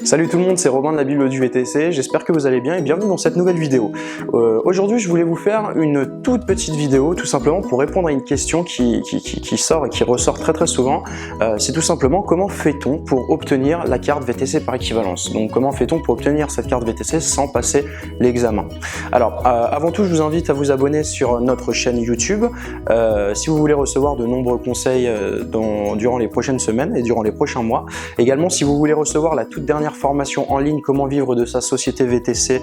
Salut tout le monde, c'est Robin de la Bible du VTC, j'espère que vous allez bien et bienvenue dans cette nouvelle vidéo. Aujourd'hui je voulais vous faire une toute petite vidéo tout simplement pour répondre à une question qui sort et qui ressort très souvent. C'est tout simplement comment fait-on pour obtenir la carte VTC par équivalence. Donc comment fait-on pour obtenir cette carte VTC sans passer l'examen. Alors avant tout je vous invite à vous abonner sur notre chaîne YouTube si vous voulez recevoir de nombreux conseils durant les prochaines semaines et durant les prochains mois. Également si vous voulez recevoir la toute dernière formation en ligne comment vivre de sa société VTC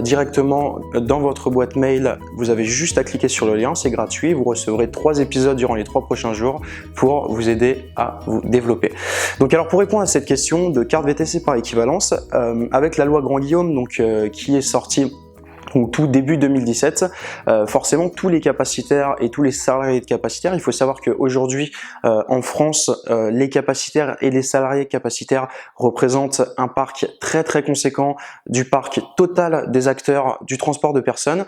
directement dans votre boîte mail, vous avez juste à cliquer sur le lien, c'est gratuit, vous recevrez 3 épisodes durant les 3 prochains jours pour vous aider à vous développer. Donc alors pour répondre à cette question de carte VTC par équivalence, avec la loi Grand-Guillaume qui est sortie au tout début 2017, forcément tous les capacitaires et tous les salariés de capacitaires, il faut savoir qu'aujourd'hui en France, les capacitaires et les salariés capacitaires représentent un parc très conséquent du parc total des acteurs du transport de personnes,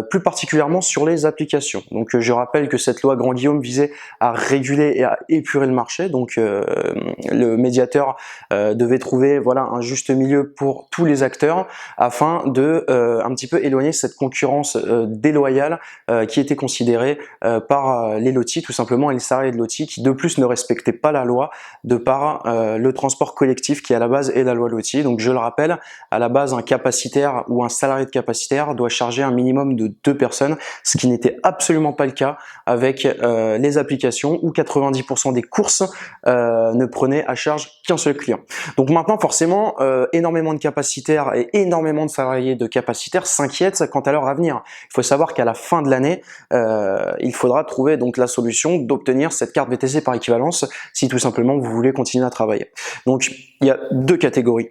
plus particulièrement sur les applications. Donc je rappelle que cette loi Grand-Guillaume visait à réguler et à épurer le marché, donc le médiateur devait trouver voilà un juste milieu pour tous les acteurs afin de un petit peu éloigner cette concurrence déloyale qui était considérée par les lotis tout simplement et les salariés de lotis qui de plus ne respectaient pas la loi de par le transport collectif qui à la base est la loi lotis. Donc je le rappelle, à la base un capacitaire ou un salarié de capacitaire doit charger un minimum de 2 personnes, ce qui n'était absolument pas le cas avec les applications où 90% des courses ne prenaient à charge qu'un seul client. Donc maintenant forcément énormément de capacitaires et énormément de salariés de capacitaires s'inquiètent quant à leur avenir. Il faut savoir qu'à la fin de l'année, il faudra trouver donc la solution d'obtenir cette carte VTC par équivalence si tout simplement vous voulez continuer à travailler. Donc il y a 2 catégories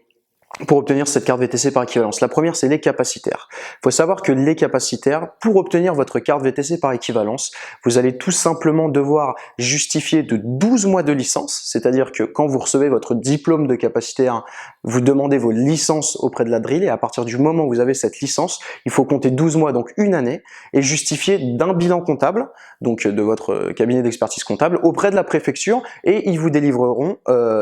pour obtenir cette carte VTC par équivalence. La première, c'est les capacitaires. Il faut savoir que les capacitaires, pour obtenir votre carte VTC par équivalence, vous allez tout simplement devoir justifier de 12 mois de licence, c'est-à-dire que quand vous recevez votre diplôme de capacitaire, vous demandez vos licences auprès de la DRIL et à partir du moment où vous avez cette licence, il faut compter 12 mois, donc une année, et justifier d'un bilan comptable, donc de votre cabinet d'expertise comptable, auprès de la préfecture et ils vous délivreront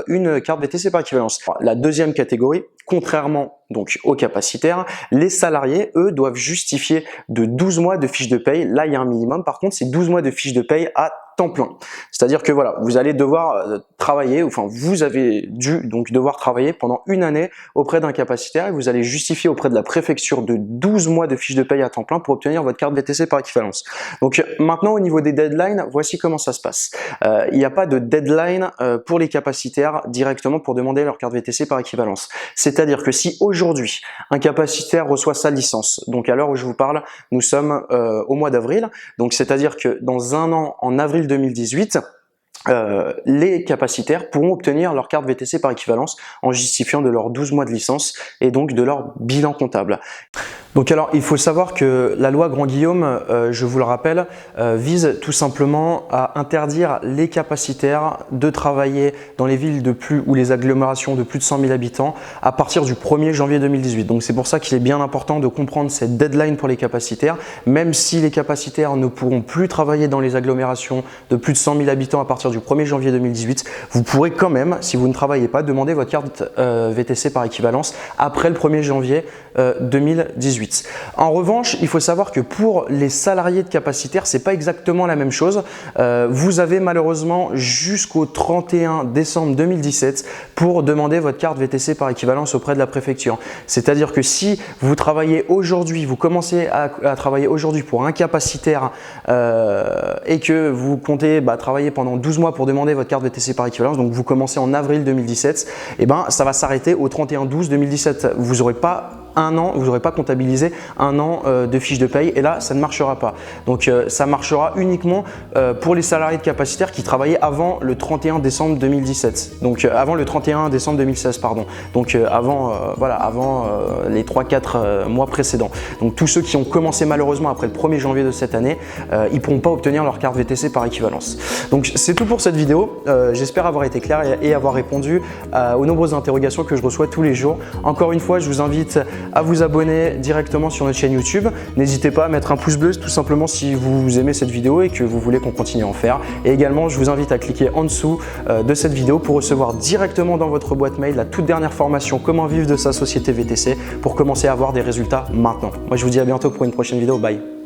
une carte VTC par équivalence. La deuxième catégorie, contrairement donc aux capacitaires, les salariés, eux, doivent justifier de 12 mois de fiche de paye. Là, il y a un minimum. Par contre, c'est 12 mois de fiche de paye à temps plein. C'est-à-dire que voilà, vous allez devoir travailler, enfin vous avez dû donc devoir travailler pendant une année auprès d'un capacitaire et vous allez justifier auprès de la préfecture de 12 mois de fiche de paye à temps plein pour obtenir votre carte VTC par équivalence. Donc maintenant au niveau des deadlines, voici comment ça se passe. Il n'y a pas de deadline pour les capacitaires directement pour demander leur carte VTC par équivalence. C'est-à-dire que si aujourd'hui un capacitaire reçoit sa licence, donc à l'heure où je vous parle, nous sommes au mois d'avril, donc c'est-à-dire que dans un an, en avril 2018, les capacitaires pourront obtenir leur carte VTC par équivalence en justifiant de leurs 12 mois de licence et donc de leur bilan comptable. Donc alors il faut savoir que la loi Grand-Guillaume, je vous le rappelle, vise tout simplement à interdire les capacitaires de travailler dans les villes de plus ou les agglomérations de plus de 100 000 habitants à partir du 1er janvier 2018. Donc c'est pour ça qu'il est bien important de comprendre cette deadline pour les capacitaires, même si les capacitaires ne pourront plus travailler dans les agglomérations de plus de 100 000 habitants à partir du 1er janvier 2018, vous pourrez quand même, si vous ne travaillez pas, demander votre carte VTC par équivalence après le 1er janvier 2018. En revanche, il faut savoir que pour les salariés de capacitaires, c'est pas exactement la même chose. Vous avez malheureusement jusqu'au 31 décembre 2017 pour demander votre carte VTC par équivalence auprès de la préfecture. C'est-à-dire que si vous travaillez aujourd'hui, vous commencez à travailler aujourd'hui pour un capacitaire et que vous comptez travailler pendant 12 mois pour demander votre carte VTC par équivalence, donc vous commencez en avril 2017, et ça va s'arrêter au 31/12/2017. Vous n'aurez pas un an, vous n'aurez pas comptabilisé un an de fiche de paye et là ça ne marchera pas. Donc ça marchera uniquement pour les salariés de capacitaire qui travaillaient avant le 31 décembre 2017, donc avant le 31 décembre 2016 pardon, donc avant les 3-4 mois précédents. Donc tous ceux qui ont commencé malheureusement après le 1er janvier de cette année, ils ne pourront pas obtenir leur carte VTC par équivalence. Donc c'est tout pour cette vidéo, j'espère avoir été clair et avoir répondu aux nombreuses interrogations que je reçois tous les jours. Encore une fois, je vous invite à vous abonner directement sur notre chaîne YouTube. N'hésitez pas à mettre un pouce bleu tout simplement si vous aimez cette vidéo et que vous voulez qu'on continue à en faire. Et également, je vous invite à cliquer en dessous de cette vidéo pour recevoir directement dans votre boîte mail la toute dernière formation Comment vivre de sa société VTC pour commencer à avoir des résultats maintenant. Moi, je vous dis à bientôt pour une prochaine vidéo. Bye!